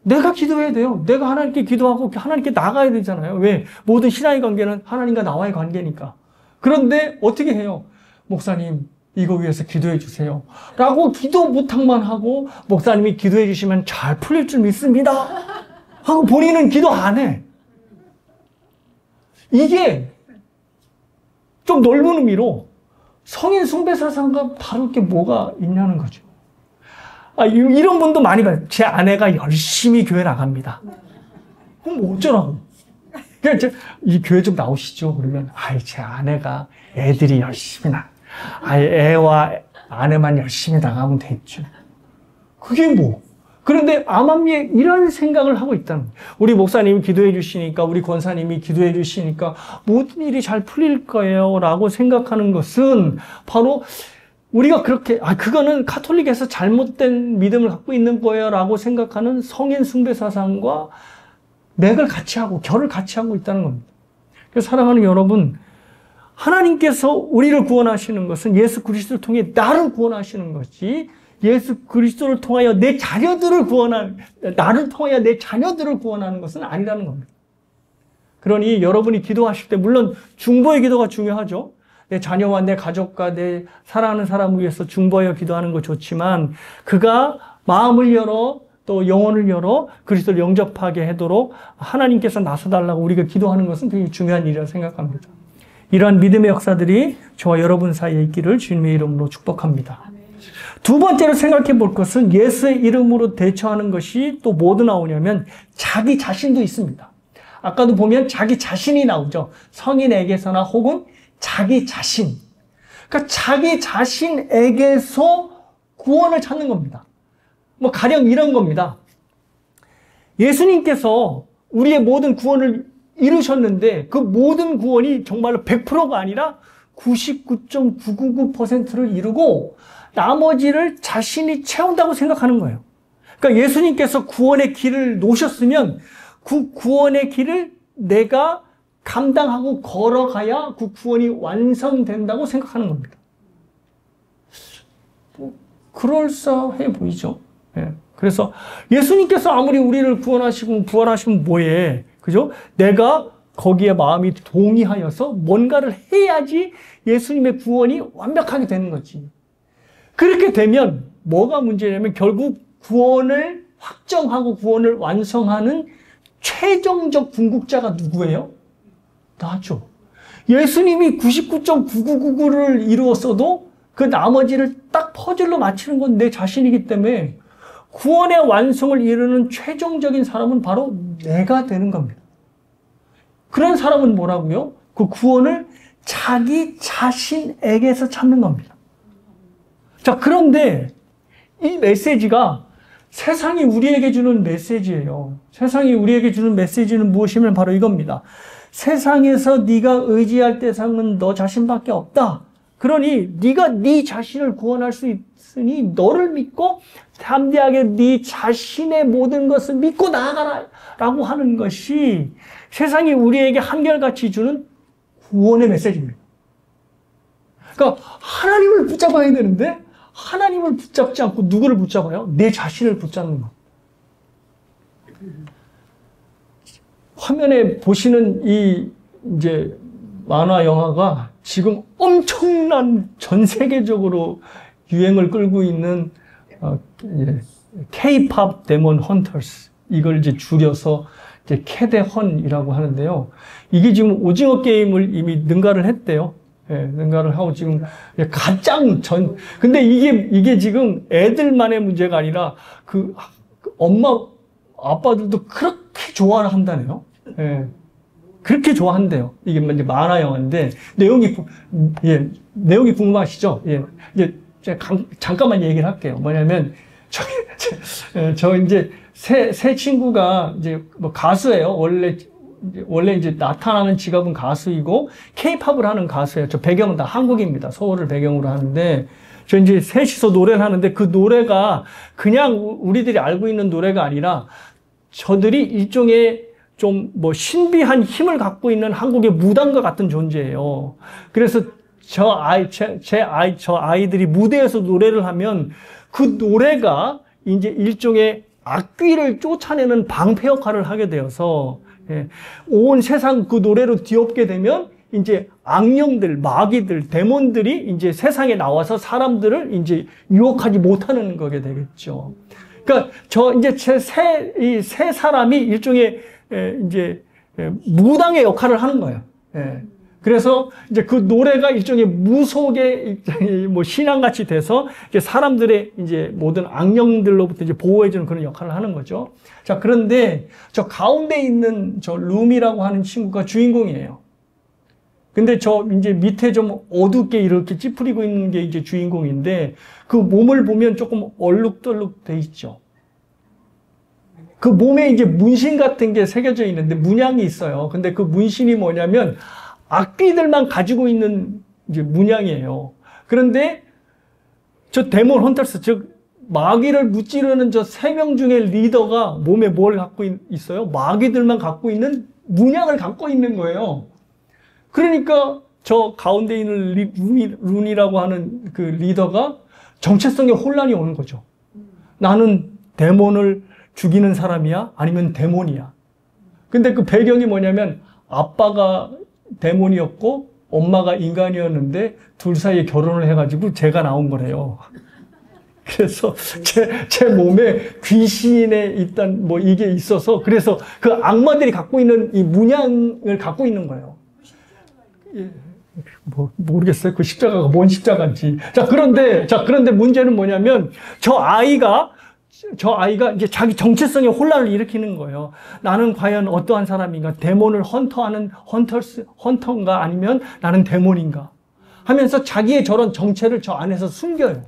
내가 기도해야 돼요. 내가 하나님께 기도하고 하나님께 나가야 되잖아요. 왜? 모든 신앙의 관계는 하나님과 나와의 관계니까. 그런데 어떻게 해요? 목사님, 이거 위해서 기도해 주세요. 라고 기도 부탁만 하고 목사님이 기도해 주시면 잘 풀릴 줄 믿습니다. 하고 본인은 기도 안 해. 이게 좀 넓은 의미로 성인 숭배 사상과 다를 게 뭐가 있냐는 거죠. 이런 분도 많이 봐요. 제 아내가 열심히 교회 나갑니다. 그럼 어쩌라고? 그냥 이 교회 좀 나오시죠. 그러면 제 아내가 애들이 열심히 애와 아내만 열심히 나가면 됐죠. 그게 뭐? 그런데 암암리에 이런 생각을 하고 있다는 거예요. 우리 목사님이 기도해 주시니까, 우리 권사님이 기도해 주시니까 모든 일이 잘 풀릴 거예요 라고 생각하는 것은 바로 우리가 그렇게 그거는 카톨릭에서 잘못된 믿음을 갖고 있는 거예요 라고 생각하는 성인 숭배 사상과 맥을 같이 하고 결을 같이 하고 있다는 겁니다. 그래서 사랑하는 여러분, 하나님께서 우리를 구원하시는 것은 예수 그리스도를 통해 나를 구원하시는 것이 예수 그리스도를 통하여 내 자녀들을 나를 통하여 내 자녀들을 구원하는 것은 아니라는 겁니다. 그러니 여러분이 기도하실 때 물론 중보의 기도가 중요하죠. 내 자녀와 내 가족과 내 사랑하는 사람을 위해서 중보하여 기도하는 거 좋지만 그가 마음을 열어 또 영혼을 열어 그리스도를 영접하게 하도록 하나님께서 나서달라고 우리가 기도하는 것은 굉장히 중요한 일이라고 생각합니다. 이러한 믿음의 역사들이 저와 여러분 사이에 있기를 주님의 이름으로 축복합니다. 두 번째로 생각해 볼 것은 예수의 이름으로 대처하는 것이 또 뭐도 나오냐면 자기 자신도 있습니다. 아까도 보면 자기 자신이 나오죠. 성인에게서나 혹은 자기 자신. 그러니까 자기 자신에게서 구원을 찾는 겁니다. 가령 이런 겁니다. 예수님께서 우리의 모든 구원을 이루셨는데 그 모든 구원이 정말로 100%가 아니라 99.999%를 이루고 나머지를 자신이 채운다고 생각하는 거예요. 그러니까 예수님께서 구원의 길을 놓으셨으면 그 구원의 길을 내가 감당하고 걸어가야 그 구원이 완성된다고 생각하는 겁니다. 그럴싸해 보이죠. 예. 그래서 예수님께서 아무리 우리를 구원하시고 부활하시면 뭐해? 그죠? 내가 거기에 마음이 동의하여서 뭔가를 해야지 예수님의 구원이 완벽하게 되는 거지. 그렇게 되면 뭐가 문제냐면 결국 구원을 확정하고 구원을 완성하는 최종적 궁극자가 누구예요? 나죠. 예수님이 99.9999를 이루었어도 그 나머지를 딱 퍼즐로 맞추는 건 내 자신이기 때문에 구원의 완성을 이루는 최종적인 사람은 바로 내가 되는 겁니다. 그런 사람은 뭐라고요? 그 구원을 자기 자신에게서 찾는 겁니다. 자, 그런데 이 메시지가 세상이 우리에게 주는 메시지예요. 세상이 우리에게 주는 메시지는 무엇이면 바로 이겁니다. 세상에서 네가 의지할 대상은 너 자신밖에 없다. 그러니 네가 네 자신을 구원할 수 있으니 너를 믿고 담대하게 네 자신의 모든 것을 믿고 나아가라 라고 하는 것이 세상이 우리에게 한결같이 주는 구원의 메시지입니다. 그러니까 하나님을 붙잡아야 되는데 하나님을 붙잡지 않고 누구를 붙잡아요? 내 자신을 붙잡는 것. 화면에 보시는 이 이제 만화 영화가 지금 엄청난 전 세계적으로 유행을 끌고 있는 K-pop 데몬 헌터스, 이걸 이제 줄여서 이제 캐데헌이라고 하는데요. 이게 지금 오징어 게임을 이미 능가를 했대요. 예, 능가를 하고 지금 가장 근데 이게 지금 애들만의 문제가 아니라 그 엄마 아빠들도 그렇게 좋아한다네요. 예. 그렇게 좋아한대요. 이게 이제 만화 영화인데 내용이 궁금하시죠? 예. 이제 제가 잠깐만 얘기를 할게요. 뭐냐면 저 이제 새 친구가 이제 뭐 가수예요. 원래 이제 나타나는 직업은 가수이고 K-팝을 하는 가수예요. 저 배경은 다 한국입니다. 서울을 배경으로 하는데 저 이제 셋이서 노래를 하는데 그 노래가 그냥 우리들이 알고 있는 노래가 아니라 저들이 일종의 좀 뭐 신비한 힘을 갖고 있는 한국의 무당과 같은 존재예요. 그래서 저 아이들이 무대에서 노래를 하면 그 노래가 이제 일종의 악귀를 쫓아내는 방패 역할을 하게 되어서 온 세상 그 노래로 뒤엎게 되면 이제 악령들, 마귀들, 데몬들이 이제 세상에 나와서 사람들을 이제 유혹하지 못하는 거게 되겠죠. 그러니까 이 세 사람이 일종의 이제 무당의 역할을 하는 거예요. 그래서 이제 그 노래가 일종의 무속의 뭐 신앙같이 돼서 이제 사람들의 이제 모든 악령들로부터 이제 보호해주는 그런 역할을 하는 거죠. 자, 그런데 저 가운데 있는 저 룸이라고 하는 친구가 주인공이에요. 근데 저 이제 밑에 좀 어둡게 이렇게 찌푸리고 있는 게 이제 주인공인데 그 몸을 보면 조금 얼룩덜룩 돼 있죠. 그 몸에 이제 문신 같은 게 새겨져 있는데 문양이 있어요. 근데 그 문신이 뭐냐면 악귀들만 가지고 있는 이제 문양이에요. 그런데 저 데몬 헌터스, 즉 마귀를 무찌르는 저 3명 중에 리더가 몸에 뭘 갖고 있어요? 마귀들만 갖고 있는 문양을 갖고 있는 거예요. 그러니까 저 가운데 있는 룬이라고 하는 그 리더가 정체성에 혼란이 오는 거죠. 나는 데몬을 죽이는 사람이야? 아니면 데몬이야? 근데 그 배경이 뭐냐면 아빠가 데몬이었고 엄마가 인간이었는데 둘 사이에 결혼을 해가지고 제가 나온 거래요. 그래서 제 몸에 귀신에 일단 뭐 이게 있어서 그래서 그 악마들이 갖고 있는 이 문양을 갖고 있는 거예요. 뭐 모르겠어요. 그 십자가가 뭔 십자가인지. 그런데 문제는 뭐냐면 저 아이가 이제 자기 정체성의 혼란을 일으키는 거예요. 나는 과연 어떠한 사람인가? 데몬을 헌터하는 헌터인가? 아니면 나는 데몬인가? 하면서 자기의 저런 정체를 저 안에서 숨겨요.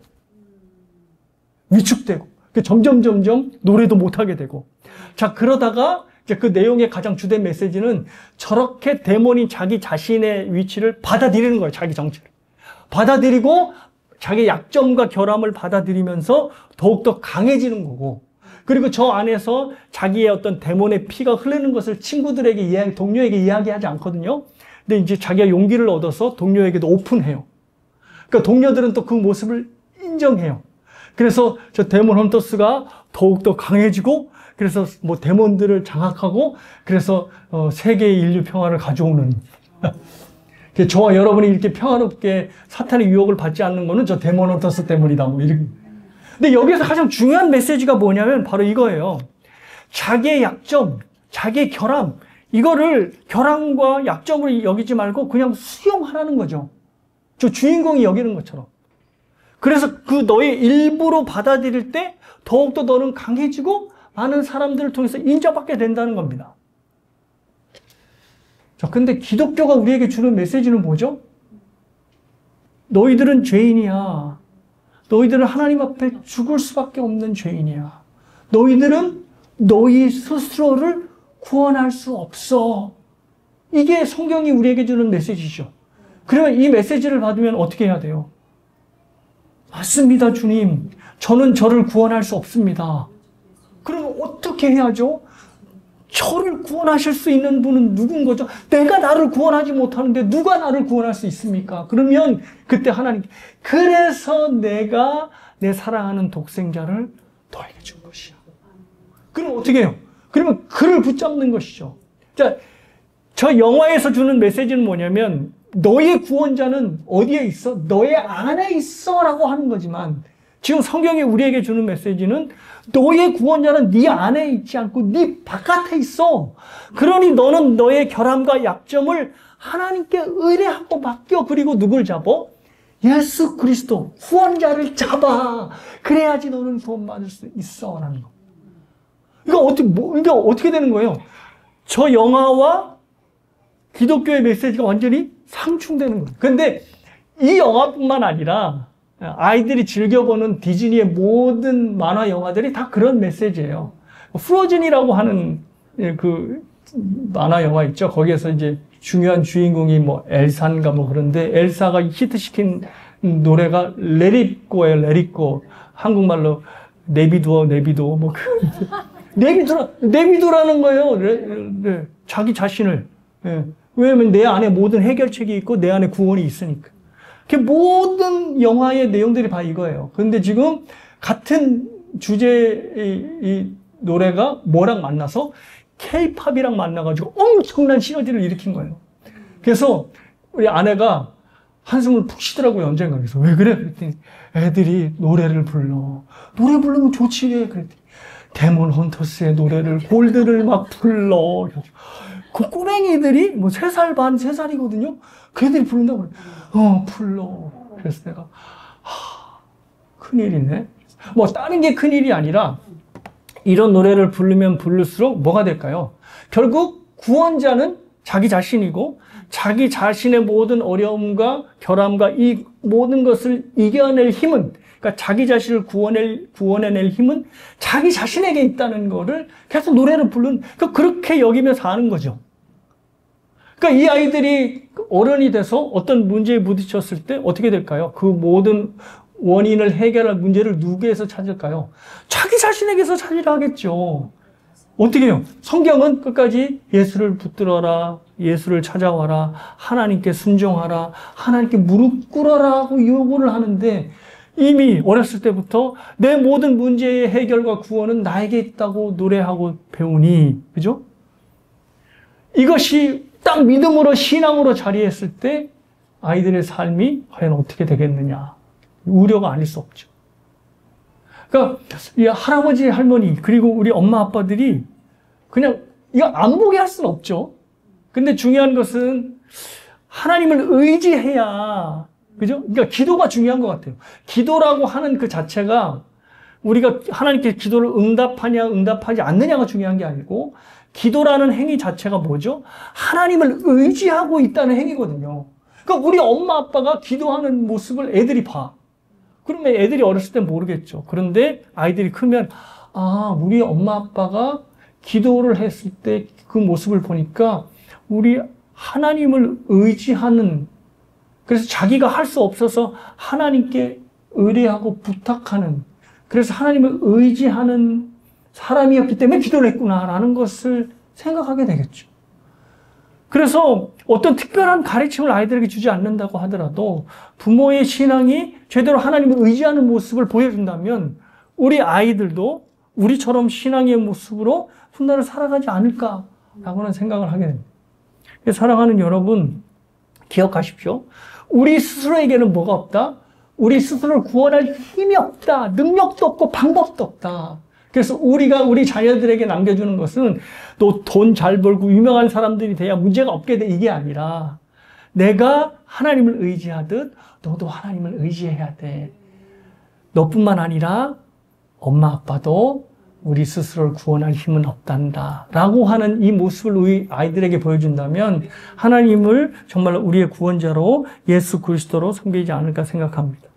위축되고. 점점 노래도 못하게 되고. 자, 그러다가 이제 그 내용의 가장 주된 메시지는 저렇게 데몬이 자기 자신의 위치를 받아들이는 거예요. 자기 정체를. 받아들이고 자기 약점과 결함을 받아들이면서 더욱더 강해지는 거고, 그리고 저 안에서 자기의 어떤 데몬의 피가 흐르는 것을 친구들에게 동료에게 이야기하지 않거든요. 근데 이제 자기가 용기를 얻어서 동료에게도 오픈해요. 그러니까 동료들은 또 그 모습을 인정해요. 그래서 저 데몬 헌터스가 더욱더 강해지고, 그래서 뭐 데몬들을 장악하고, 그래서 세계의 인류 평화를 가져오는. 저와 여러분이 이렇게 평화롭게 사탄의 유혹을 받지 않는 거는 저 데몬 헌터스 때문이다. 뭐 이렇게. 근데 여기서 가장 중요한 메시지가 뭐냐면 바로 이거예요. 자기의 약점, 자기의 결함, 이거를 결함과 약점을 여기지 말고 그냥 수용하라는 거죠. 저 주인공이 여기는 것처럼. 그래서 그 너의 일부로 받아들일 때 더욱더 너는 강해지고 많은 사람들을 통해서 인정받게 된다는 겁니다. 자, 근데 기독교가 우리에게 주는 메시지는 뭐죠? 너희들은 죄인이야. 너희들은 하나님 앞에 죽을 수밖에 없는 죄인이야. 너희들은 너희 스스로를 구원할 수 없어. 이게 성경이 우리에게 주는 메시지죠. 그러면 이 메시지를 받으면 어떻게 해야 돼요? 맞습니다, 주님. 저는 저를 구원할 수 없습니다. 그러면 어떻게 해야죠? 저를 구원하실 수 있는 분은 누군 거죠? 내가 나를 구원하지 못하는데 누가 나를 구원할 수 있습니까? 그러면 그때 하나님, 그래서 내가 내 사랑하는 독생자를 너에게 준 것이야. 그럼 어떻게 해요? 그러면 그를 붙잡는 것이죠. 자, 저 영화에서 주는 메시지는 뭐냐면 너의 구원자는 어디에 있어? 너의 안에 있어 라고 하는 거지만 지금 성경이 우리에게 주는 메시지는 너의 구원자는 네 안에 있지 않고 네 바깥에 있어. 그러니 너는 너의 결함과 약점을 하나님께 의뢰하고 맡겨. 그리고 누굴 잡아? 예수 그리스도 구원자를 잡아. 그래야지 너는 구원받을 수 있어 라는 거. 이게 어떻게 되는 거예요? 저 영화와 기독교의 메시지가 완전히 상충되는 거예요. 그런데 이 영화뿐만 아니라 아이들이 즐겨보는 디즈니의 모든 만화 영화들이 다 그런 메시지예요. 프로즌이라고 하는 그 만화 영화 있죠. 거기에서 이제 중요한 주인공이 뭐 엘사인가 뭐 그런데 엘사가 히트시킨 노래가 Let It Go예요. Let It Go. 한국말로 내비두어 뭐 내비두라는 거예요. 자기 자신을. 왜냐면 내 안에 모든 해결책이 있고 내 안에 구원이 있으니까. 그 모든 영화의 내용들이 다 이거예요. 그런데 지금 같은 주제의 이 노래가 뭐랑 만나서 K-팝이랑 만나가지고 엄청난 시너지를 일으킨 거예요. 그래서 우리 아내가 한숨을 푹 쉬더라고요. 언젠가. 그래서 왜 그래? 그랬더니 애들이 노래를 불러. 노래 부르면 좋지. 그랬더니 데몬 헌터스의 노래를 골드를 막 불러. 그 꼬맹이들이 뭐 3살 반, 3살이거든요. 그 애들이 부른다고 그래. 불러. 그래서 내가 큰일이네. 뭐 다른 게 큰일이 아니라 이런 노래를 부르면 부를수록 뭐가 될까요? 결국 구원자는 자기 자신이고 자기 자신의 모든 어려움과 결함과 이 모든 것을 이겨낼 힘은, 그러니까 자기 자신을 구원해낼 힘은 자기 자신에게 있다는 거를 계속 노래를 부르는, 그렇게 여기며 사는 거죠. 그러니까 이 아이들이 어른이 돼서 어떤 문제에 부딪혔을 때 어떻게 될까요? 그 모든 원인을 해결할 문제를 누구에서 찾을까요? 자기 자신에게서 찾으려 하겠죠. 어떻게 해요? 성경은 끝까지 예수를 붙들어라, 예수를 찾아와라, 하나님께 순종하라, 하나님께 무릎 꿇어라고 요구를 하는데 이미 어렸을 때부터 내 모든 문제의 해결과 구원은 나에게 있다고 노래하고 배우니, 그죠? 이것이 딱 믿음으로 신앙으로 자리했을 때 아이들의 삶이 과연 어떻게 되겠느냐. 우려가 아닐 수 없죠. 그러니까 이 할아버지, 할머니 그리고 우리 엄마 아빠들이 그냥 이거 안 보게 할 수는 없죠. 근데 중요한 것은 하나님을 의지해야, 그죠? 그러니까 기도가 중요한 것 같아요. 기도라고 하는 그 자체가 우리가 하나님께 기도를 응답하냐 응답하지 않느냐가 중요한 게 아니고 기도라는 행위 자체가 뭐죠? 하나님을 의지하고 있다는 행위거든요. 그러니까 우리 엄마 아빠가 기도하는 모습을 애들이 봐. 그러면 애들이 어렸을 땐 모르겠죠. 그런데 아이들이 크면 우리 엄마 아빠가 기도를 했을 때 그 모습을 보니까 우리 하나님을 의지하는, 그래서 자기가 할 수 없어서 하나님께 의뢰하고 부탁하는, 그래서 하나님을 의지하는 사람이었기 때문에 기도를 했구나라는 것을 생각하게 되겠죠. 그래서 어떤 특별한 가르침을 아이들에게 주지 않는다고 하더라도 부모의 신앙이 제대로 하나님을 의지하는 모습을 보여준다면 우리 아이들도 우리처럼 신앙의 모습으로 훗날을 살아가지 않을까라고는 생각을 하게 됩니다. 사랑하는 여러분, 기억하십시오. 우리 스스로에게는 뭐가 없다? 우리 스스로를 구원할 힘이 없다. 능력도 없고 방법도 없다. 그래서 우리가 우리 자녀들에게 남겨주는 것은 너 돈 잘 벌고 유명한 사람들이 돼야 문제가 없게 돼, 이게 아니라 내가 하나님을 의지하듯 너도 하나님을 의지해야 돼. 너뿐만 아니라 엄마 아빠도 우리 스스로를 구원할 힘은 없단다 라고 하는 이 모습을 우리 아이들에게 보여준다면 하나님을 정말 우리의 구원자로 예수 그리스도로 섬기지 않을까 생각합니다.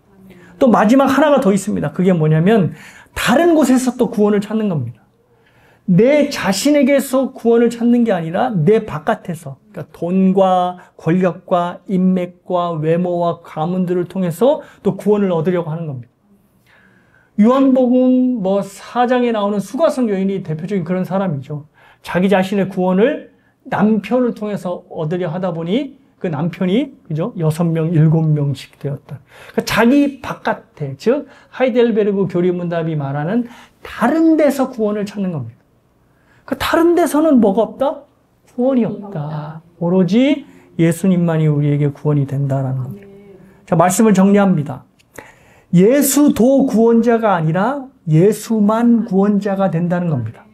또 마지막 하나가 더 있습니다. 그게 뭐냐면 다른 곳에서 또 구원을 찾는 겁니다. 내 자신에게서 구원을 찾는 게 아니라 내 바깥에서, 그러니까 돈과 권력과 인맥과 외모와 가문들을 통해서 또 구원을 얻으려고 하는 겁니다. 요한복음 4장에 나오는 수가성 여인이 대표적인 그런 사람이죠. 자기 자신의 구원을 남편을 통해서 얻으려 하다 보니 그 남편이, 그죠? 6명, 7명씩 되었다. 그러니까 자기 바깥에, 즉, 하이델베르그 교리문답이 말하는 다른 데서 구원을 찾는 겁니다. 그 다른 데서는 뭐가 없다? 구원이 없다. 오로지 예수님만이 우리에게 구원이 된다라는 겁니다. 자, 말씀을 정리합니다. 예수도 구원자가 아니라 예수만 구원자가 된다는 겁니다.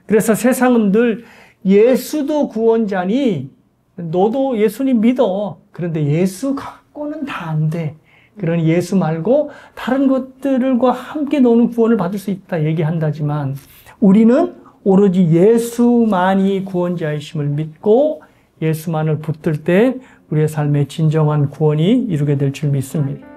그래서 세상은 늘 예수도 구원자니 너도 예수님 믿어. 그런데 예수 갖고는 다 안 돼. 그러니 예수 말고 다른 것들과 함께 너는 구원을 받을 수 있다 얘기한다지만 우리는 오로지 예수만이 구원자이심을 믿고 예수만을 붙들 때 우리의 삶에 진정한 구원이 이루게 될 줄 믿습니다.